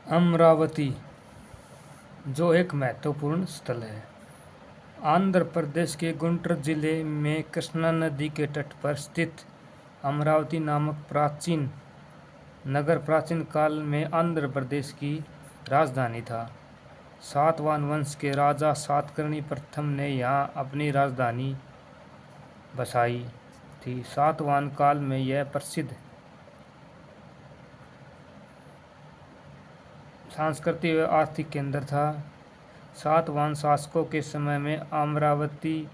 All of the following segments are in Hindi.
अमरावती, जो एक महत्वपूर्ण स्थल है, आंध्र प्रदेश के गुंटूर जिले में कृष्णा नदी के तट पर स्थित अमरावती नामक प्राचीन नगर प्राचीन काल में आंध्र प्रदेश की राजधानी था। सातवाहन वंश के राजा सातकर्णी प्रथम ने यहाँ अपनी राजधानी बसाई थी। सातवाहन काल में यह प्रसिद्ध सांस्कृतिक व आर्थिक केंद्र था। सातवाहन शासकों के समय में अमरावती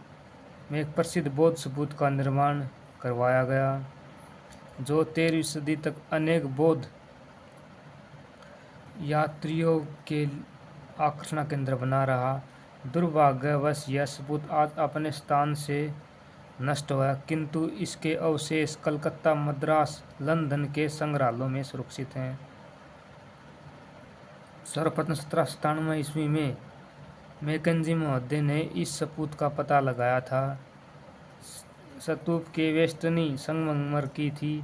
में एक प्रसिद्ध बौद्ध स्तूप का निर्माण करवाया गया, जो 13वीं सदी तक अनेक बौद्ध यात्रियों के आकर्षण केंद्र बना रहा। दुर्भाग्यवश यह स्तूप आज अपने स्थान से नष्ट हुआ, किंतु इसके अवशेष कलकत्ता, मद्रास, लंदन के संग्रहालयों में सुरक्षित हैं। सर्वप्रथम 1797 ईस्वी में मैकेंजी महोदय ने इस स्तूप का पता लगाया था। स्तूप के वेष्टनी संगमरमर की थी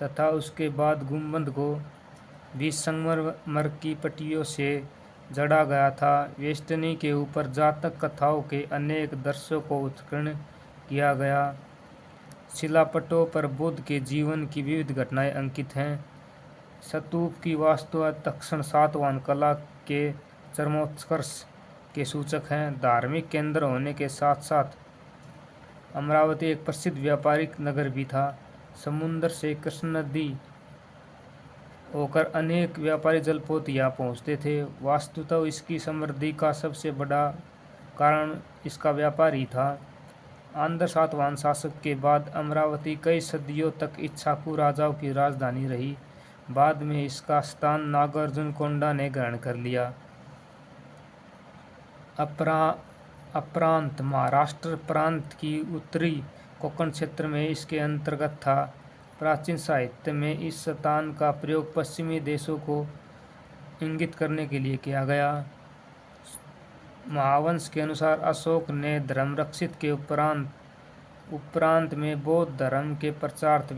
तथा उसके बाद गुंबद को भी संगमरमर की पट्टियों से जड़ा गया था। वेष्टनी के ऊपर जातक कथाओं के अनेक दृश्यों को उत्कीर्ण किया गया। शिलापटों पर बुद्ध के जीवन की विविध घटनाएं अंकित हैं। स्तूप की वास्तु दक्षिण सातवाहन कला के चरमोत्कर्ष के सूचक हैं। धार्मिक केंद्र होने के साथ साथ अमरावती एक प्रसिद्ध व्यापारिक नगर भी था। समुद्र से कृष्ण नदी होकर अनेक व्यापारी जलपोत यहाँ पहुँचते थे। वास्तुतः इसकी समृद्धि का सबसे बड़ा कारण इसका व्यापार ही था। आंध्र सातवाहन शासक के बाद अमरावती कई सदियों तक इक्ष्वाकु राजाओं की राजधानी रही। बाद में इसका स्थान नागार्जुनकोंडा ने ग्रहण कर लिया। अपरांत महाराष्ट्र प्रांत की उत्तरी कोंकण क्षेत्र में इसके अंतर्गत था। प्राचीन साहित्य में इस स्थान का प्रयोग पश्चिमी देशों को इंगित करने के लिए किया गया। महावंश के अनुसार अशोक ने धर्मरक्षित के उपरांत में बौद्ध धर्म के प्रचारार्थ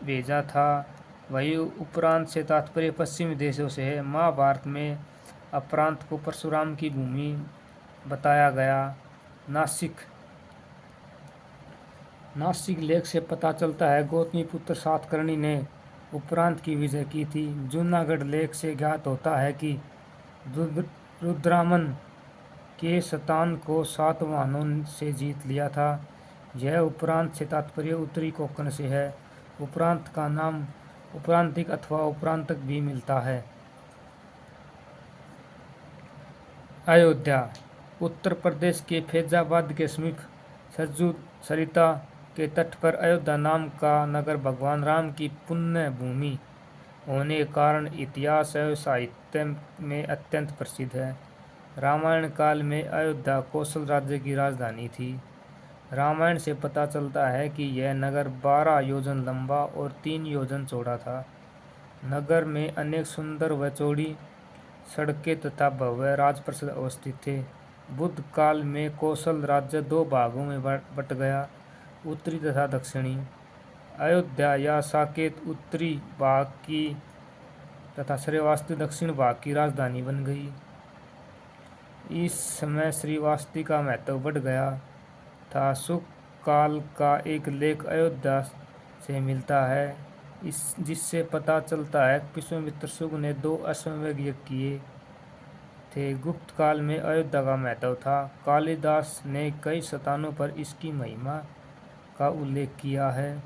भेजा था। वही उपरांत से तात्पर्य पश्चिमी देशों से है। महाभारत में अपरांत को परशुराम की भूमि बताया गया। नासिक लेख से पता चलता है गौतमी पुत्र सातकर्णी ने उपरांत की विजय की थी। जूनागढ़ लेख से ज्ञात होता है कि रुद्रामन के स्थान को सातवाहनों से जीत लिया था। यह उपरांत से तात्पर्य उत्तरी कोंकण से है। उपरांत का नाम उपरांतिक अथवा उपरांतक भी मिलता है। अयोध्या, उत्तर प्रदेश के फैजाबाद के समीप सरजू सरिता के तट पर अयोध्या नाम का नगर भगवान राम की पुण्य भूमि होने के कारण इतिहास एवं साहित्य में अत्यंत प्रसिद्ध है। रामायण काल में अयोध्या कौशल राज्य की राजधानी थी। रामायण से पता चलता है कि यह नगर 12 योजन लंबा और 3 योजन चौड़ा था। नगर में अनेक सुंदर व चौड़ी सड़कें तथा भव्य राजप्रासाद अवस्थित थे। बुद्ध काल में कौशल राज्य 2 भागों में बट गया, उत्तरी तथा दक्षिणी। अयोध्या या साकेत उत्तरी भाग की तथा श्रीवास्ती दक्षिण भाग की राजधानी बन गई। इस समय श्रीवास्ती का महत्व बढ़ गया था। शुक काल का एक लेख अयोध्या से मिलता है, जिससे पता चलता है विश्वामित्र शुक ने 2 अश्वमेध यज्ञ किए थे। गुप्त काल में अयोध्या का महत्व था। कालिदास ने कई स्थानों पर इसकी महिमा का उल्लेख किया है।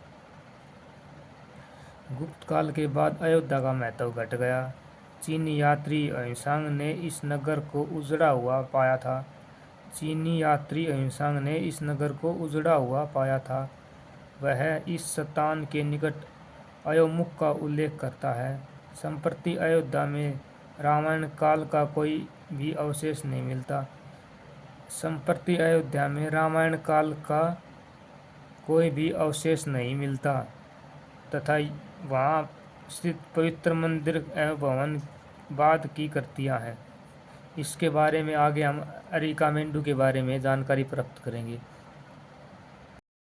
गुप्त काल के बाद अयोध्या का महत्व घट गया। चीनी यात्री ह्वेनसांग ने इस नगर को उजड़ा हुआ पाया था। वह इस स्थान के निकट अयोमुख का उल्लेख करता है। संप्रति अयोध्या में रामायण काल का कोई भी अवशेष नहीं मिलता तथा वहाँ स्थित पवित्र मंदिर एवं भवन बाद की कृतियाँ हैं। इसके बारे में आगे हम अरिकामेंडू के बारे में जानकारी प्राप्त करेंगे।